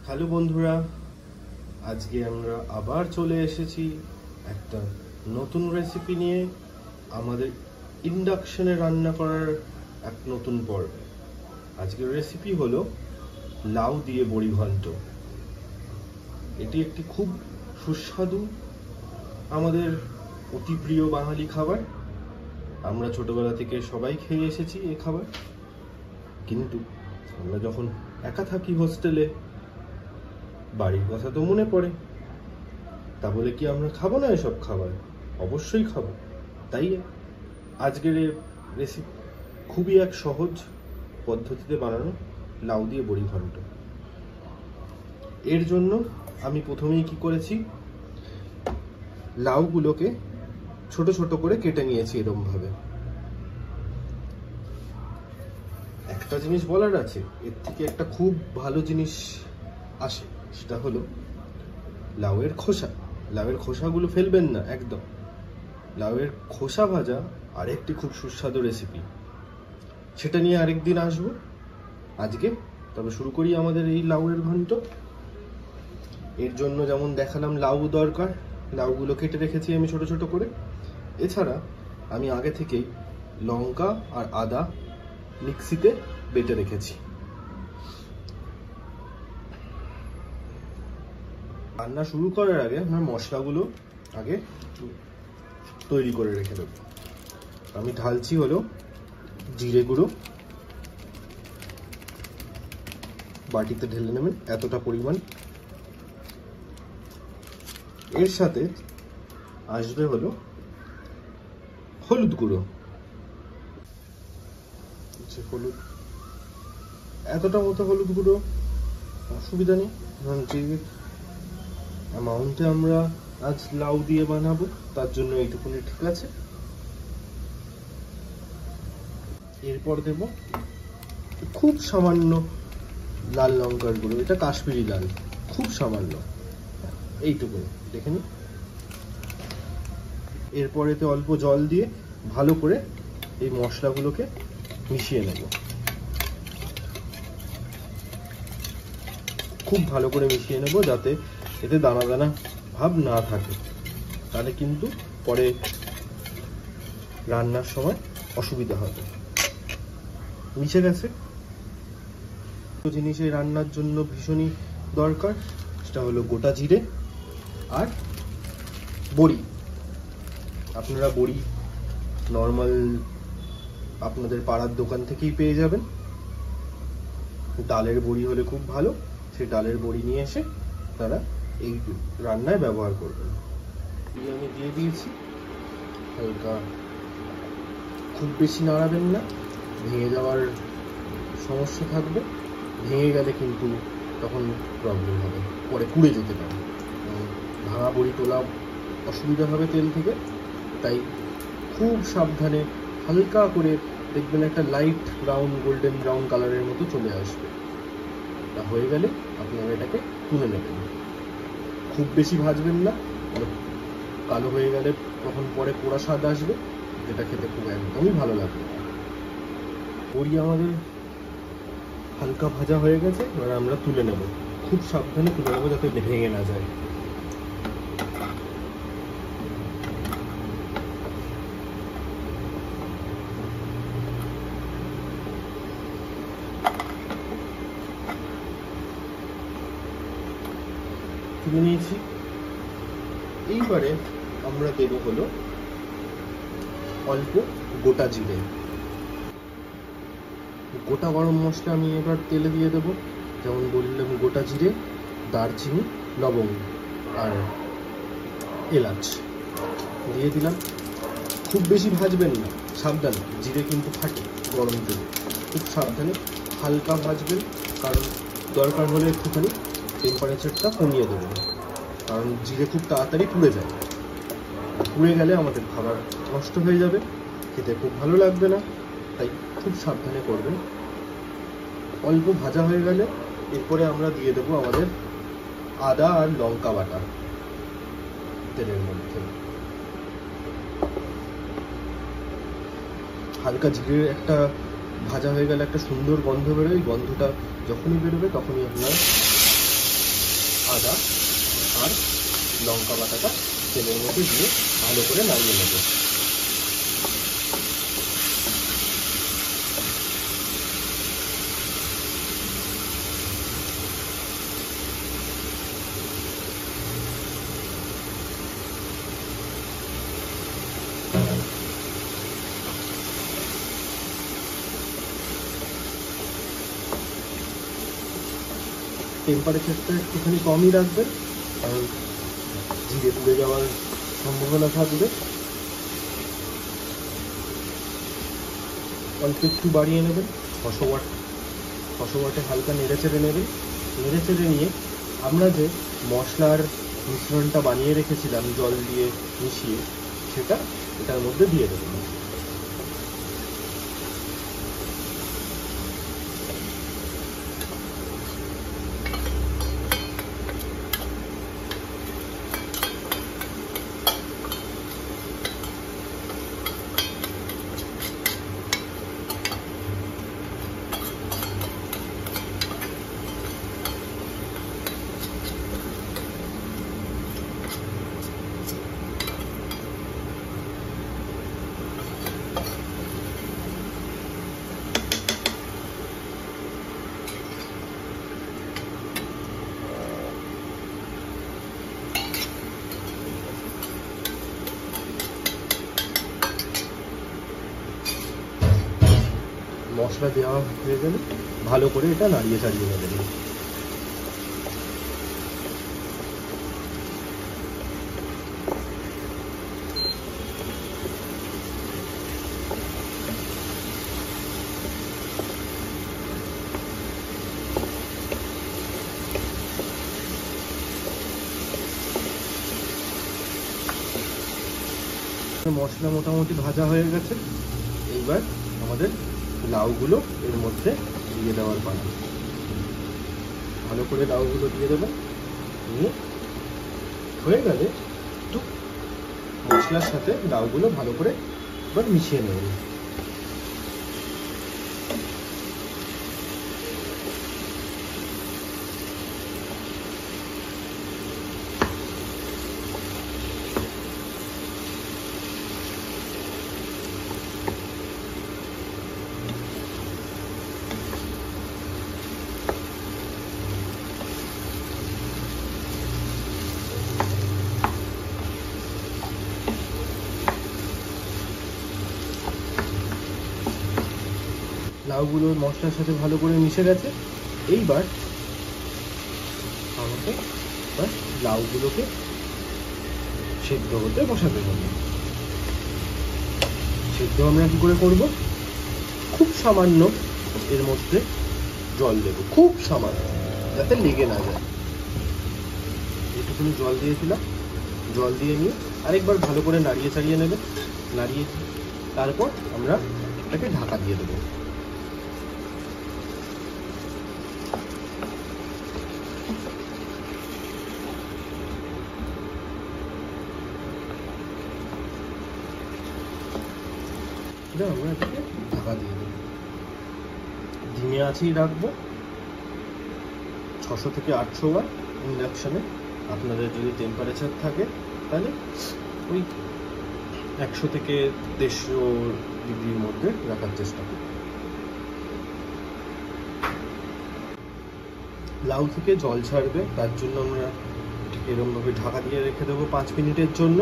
Hello বন্ধুরা, আজকে আমরা আবার চলে এসেছি একটা নতুন রেসিপি নিয়ে। আমাদের ইন্ডাকশনে রান্না করার এক নতুন পর্বে। আজকের রেসিপি হলো লাউ দিয়ে বড়ি ঘন্ট। এটি একটি খুব সুস্বাদু, আমাদের অতি প্রিয় বাঙালি খাবার। আমরা ছোটবেলা থেকে সবাই খেয়ে এসেছি এই খাবার, কিন্তু আমরা যখন একা থাকি হোস্টেলে, বাড়ির কথা তো মনে পড়ে। তা বলে কি আমরা খাবো না এসব খাবার? অবশ্যই খাবো। তাই আজকের রেসিপি খুবই এক সহজ পদ্ধতিতে বানানো লাউ দিয়ে বড়ি ঘন্ট। এর জন্য আমি প্রথমেই কি করেছি, লাউগুলোকে ছোট ছোট করে কেটে নিয়েছি এরকম ভাবে। একটা জিনিস বলার আছে, এর থেকে একটা খুব ভালো জিনিস আসে, সেটা হলো লাউয়ের খোসা। লাউয়ের খোসাগুলো ফেলবেন না একদম। লাউয়ের খোসা ভাজা আরেকটি খুব সুস্বাদু রেসিপি, সেটা নিয়ে আরেকদিন আসবো। আজকে তবে শুরু করি আমাদের এই লাউয়ের ঘন্ট। এর জন্য যেমন দেখালাম লাউ দরকার, লাউগুলো কেটে রেখেছি আমি ছোট ছোট করে। এছাড়া আমি আগে থেকেই লঙ্কা আর আদা মিক্সিতে বেটে রেখেছি। রান্না শুরু করার আগে আমরা মশলাগুলো আগে তৈরি করে রেখে দেব। আমি ঢালছি হলো জিরে গুঁড়ো, বাটিতে ঢেলে নেবেন এতটা পরিমাণ। এর সাথে আসবে হলো হলুদ গুঁড়ো, হলুদ এতটা মতো হলুদ গুঁড়ো, অসুবিধা নেই। যে অ্যামাউন্টে আমরা আজ লাউ দিয়ে বানাবো তার জন্য এইটুকুনি ঠিক আছে। এরপর দেব খুব সামান্য লাল লঙ্কার গুঁড়ো, এটা কাশ্মীরি লাল, খুব সামান্য, এইটুকুনি দেখে নিন। এরপর এতে অল্প জল দিয়ে ভালো করে এই মশলাগুলোকে মিশিয়ে নেব। খুব ভালো করে মিশিয়ে নেব, যাতে এতে দানা দানা ভাব না থাকে, তাহলে কিন্তু পরে রান্নার সময় অসুবিধা হবে। মিশে গেছে। জিনিস এই রান্নার জন্য ভীষণই দরকার, সেটা হলো গোটা জিরে আর বড়ি। আপনারা বড়ি নর্মাল আপনাদের পাড়ার দোকান থেকেই পেয়ে যাবেন। ডালের বড়ি হলে খুব ভালো, সেই ডালের বড়ি নিয়ে এসে তারা এই রান্নায় ব্যবহার করবেন। আমি দিয়ে দিয়েছি, হালকা, খুব বেশি নাড়াবেন না, ভেঙে যাওয়ার সমস্যা থাকবে। ভেঙে গেলে কিন্তু তখন প্রবলেম হবে, পরে পুড়ে যেতে পারে। ভাঙা বড়ি তোলা অসুবিধা হবে তেল থেকে। তাই খুব সাবধানে হালকা করে দেখবেন একটা লাইট ব্রাউন, গোল্ডেন ব্রাউন কালারের মতো চলে আসবে। তা হয়ে গেলে আপনারা এটাকে তুলে নেবেন। খুব বেশি ভাজবেন না, কালো হয়ে গেলে তখন পরে পোড়া স্বাদ আসবে, যেটা খেতে খুব একদমই ভালো লাগবে। বড়ি আমাদের হালকা ভাজা হয়ে গেছে, এবার আমরা তুলে নেব। খুব সাবধানে তুলে নেবো যাতে ভেঙে না যায়। তুলে নিয়েছি। এইবারে আমরা দেব হলো অল্প গোটা জিরে। গোটা গরম মশলা আমি এবার তেলে দিয়ে দেব, যেমন বললাম গোটা জিরে, দারচিনি, লবঙ্গ আর এলাচ দিয়ে দিলাম। খুব বেশি ভাজবেন না, সাবধানে, জিরে কিন্তু ফাটে গরম তেলে। খুব সাবধানে হালকা ভাজবেন, কারণ দরকার হলে একটুখানি টেম্পারেচারটা কমিয়ে দেবেন, কারণ জিরে খুব তাড়াতাড়ি পুড়ে যায়। পুড়ে গেলে আমাদের খাবার নষ্ট হয়ে যাবে, খেতে খুব ভালো লাগবে না। তাই খুব সাবধানে করবেন। অল্প ভাজা হয়ে গেলে এরপরে আমরা দিয়ে দেবো আমাদের আদা আর লঙ্কা বাটা তেলের মধ্যে। হালকা জিরের একটা ভাজা হয়ে গেলে একটা সুন্দর গন্ধ বেরোয়। এই গন্ধটা যখনই বেরোবে তখনই আপনার আদা আর লঙ্কা বাটাটা তেলের মধ্যে দিয়ে ভালো করে নাড়িয়ে নেব। টেম্পারেচারটা একটুখানি কমই রাখবেন, কারণ জিরে পুড়ে যাওয়ার সম্ভাবনা থাকবে। অল্প একটু বাড়িয়ে নেবেন। 600 ওয়াটে হালকা নেড়ে চেড়ে নেবেন। নেড়ে চেড়ে নিয়ে আমরা যে মশলার মিশ্রণটা বানিয়ে রেখেছিলাম জল দিয়ে মিশিয়ে, সেটা এটার মধ্যে দিয়ে দেবেন। মশলা দেওয়া হয়ে গেলে ভালো করে এটা নাড়িয়ে চাড়িয়ে নেবেন। মশলা মোটামুটি ভাজা হয়ে গেছে। এইবার আমাদের লাউগুলো এর মধ্যে দিয়ে দেওয়ার পালা। ভালো করে লাউগুলো দিয়ে দেবেন। নিয়ে হয়ে গেলে একটু মশলার সাথে লাউগুলো ভালো করে এবার মিশিয়ে নেবেন। লাউগুলো মশলার সাথে ভালো করে মিশে গেছে। এইবার আমাকে লাউগুলোকে সেদ্ধ হতে বসাতে হবে। সেদ্ধ আমরা কি করে করব? খুব সামান্য এর মধ্যে জল দেব, খুব সামান্য, যাতে লেগে না যায়। একটুখানি জল দিয়েছিলাম। জল দিয়ে নিয়ে আরেকবার ভালো করে নাড়িয়ে চাড়িয়ে নেবে। নাড়িয়ে তারপর আমরা এটাকে ঢাকা দিয়ে দেবো। আমরা এটাকে ঢাকা দিয়ে দেবো। ধিমে আঁচেই রাখবো। 600 থেকে 800 ওয়াট ইন্ডাকশনে। আপনাদের যদি টেম্পারেচার থাকে তাহলে ওই 100 থেকে 150 ডিগ্রির মধ্যে রাখার চেষ্টা করব। লাউ থেকে জল ছাড়বে, তার জন্য আমরা এরকমভাবে ঢাকা দিয়ে রেখে দেবো 5 মিনিটের জন্য।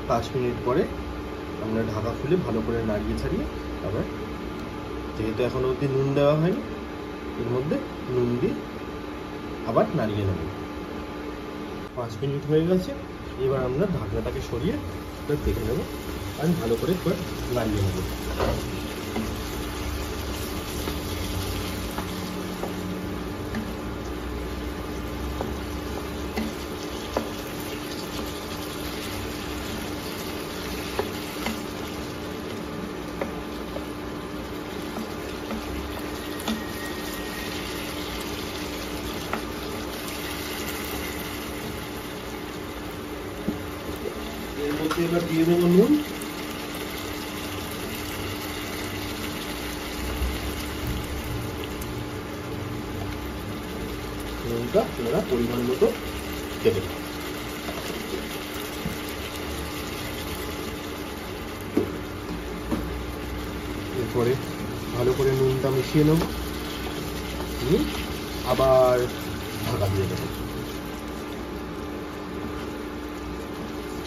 5 মিনিট পরে আমরা ঢাকা খুলে ভালো করে নাড়িয়ে ছাড়িয়ে আবার, যেহেতু এখনো অবধি নুন দেওয়া হয়নি, এর মধ্যে নুন দিয়ে আবার নাড়িয়ে নেব। 5 মিনিট হয়ে গেছে। এবার আমরা ঢাকনাটাকে সরিয়ে দেখে নেব আর ভালো করে নাড়িয়ে নেব। এর মধ্যে এবার দিয়ে দেবো নুন। নুনটা আপনারা পরিমাণ মতো দেবেন। এরপরে ভালো করে নুনটা মিশিয়ে নেব, আবার ঢাকা দিয়ে দেবো।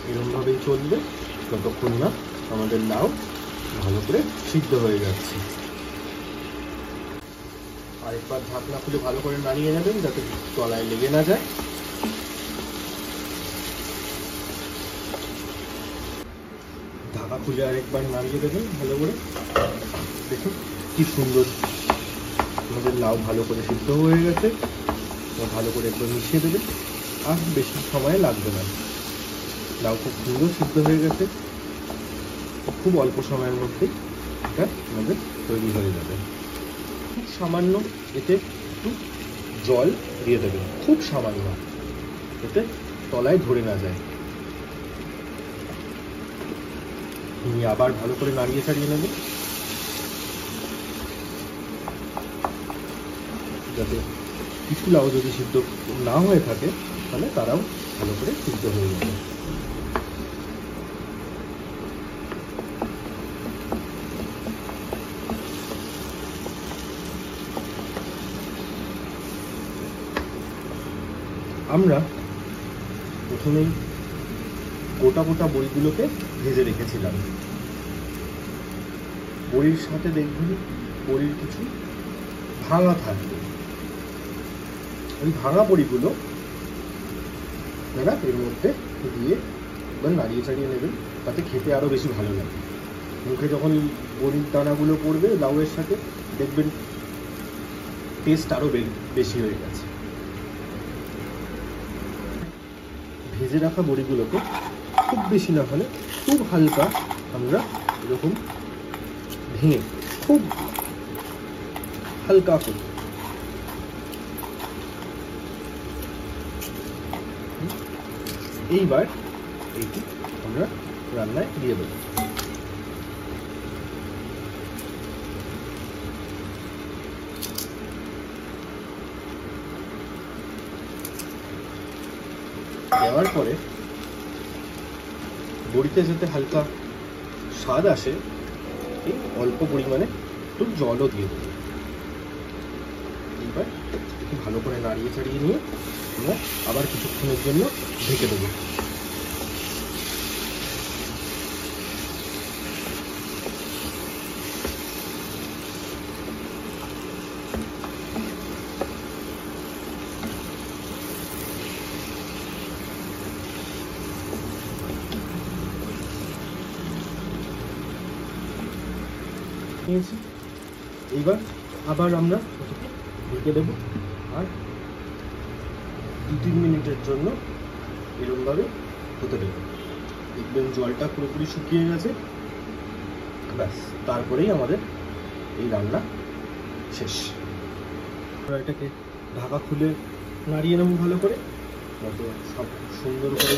এরকমভাবেই চলবে যতক্ষণ না আমাদের লাউ ভালো করে সিদ্ধ হয়ে যাচ্ছে। আরেকবার ঢাকনা খুলে ভালো করে নাড়িয়ে নেবেন যাতে তলায় লেগে না যায়। ঢাকা খুলে আরেকবার নাড়িয়ে দেবেন ভালো করে। দেখুন কি সুন্দর আমাদের লাউ ভালো করে সিদ্ধ হয়ে গেছে। ভালো করে একবার মিশিয়ে দেবেন, আর বেশি সময় লাগবে না। লাউ খুব সুন্দর সিদ্ধ হয়ে গেছে, খুব অল্প সময়ের মধ্যেই এটা আমাদের তৈরি হয়ে যাবে। খুব সামান্য এতে একটু জল দিয়ে দেবেন, খুব সামান্য, এতে তলায় ধরে না যায়। নিয়ে আবার ভালো করে নাড়িয়ে ছাড়িয়ে নেবেন যাতে কিছু লাউ যদি সিদ্ধ না হয়ে থাকে তাহলে তারাও ভালো করে সিদ্ধ হয়ে যাবে। আমরা প্রথমেই গোটা গোটা বড়িগুলোকে ভেজে রেখেছিলাম। বড়ির সাথে দেখবেন বড়ির কিছু ভাঙা থাকবে, ওই ভাঙা বড়িগুলো আপনারা এর মধ্যে দিয়ে একবার নাড়িয়ে চাড়িয়ে নেবেন, তাতে খেতে আরো বেশি ভালো লাগে। মুখে যখন বড়ির দানাগুলো পড়বে লাউয়ের সাথে দেখবেন টেস্ট আরো বেশি হয়ে গেছে। ভেজে রাখা বড়িগুলোকে খুব বেশি না হলে খুব হালকা আমরা এরকম ভেঙে খুব হালকা করে এইবার এইটি আমরা রান্নায় দিয়ে দেবো। দেওয়ার পরে বড়িতে যাতে হালকা স্বাদ আসে এই অল্প পরিমাণে একটু জলও দিয়ে দেবো। এইবার একটু ভালো করে নাড়িয়ে চাড়িয়ে নিয়ে আমরা আবার কিছুক্ষণের জন্য ঢেকে দেবো। এইবার আবার আমরা ঢেকে দেবো আর 2-3 মিনিটের জন্য এরকমভাবে হতে দেবো। দেখবেন জলটা পুরোপুরি শুকিয়ে গেছে, ব্যাস তারপরেই আমাদের এই রান্না শেষ। আমরা এটাকে ঢাকা খুলে নাড়িয়ে নেব ভালো করে, যাতে সব সুন্দর করে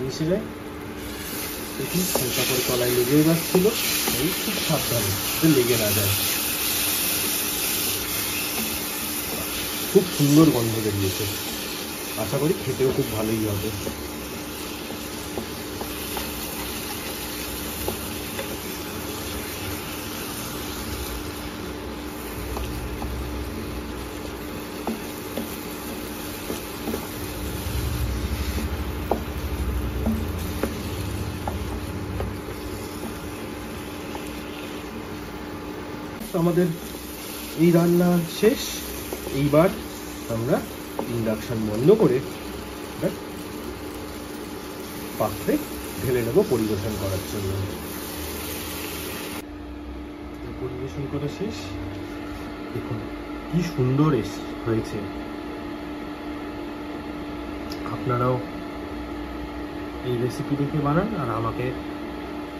মিশে যায়। দেখুন হালকা করে তলায় লেগেই যাচ্ছিল, এই খুব সাবধানে যাতে লেগে না যায়। খুব সুন্দর গন্ধ বেরিয়েছে, আশা করি খেতেও খুব ভালোই হবে। আমাদের এই রান্না শেষ। এইবার আমরা ইন্ডাকশন বন্ধ করে পাত্রে ঢেলে নেব পরিবেশন করার জন্য। পরিবেশন করা শেষ, দেখুন কি সুন্দর হয়েছে। আপনারাও এই রেসিপি দেখে বানান আর আমাকে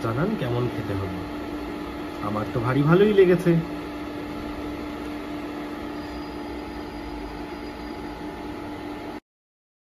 জানান কেমন খেতে হবে। আমার তো ভারী ভালোই লেগেছে।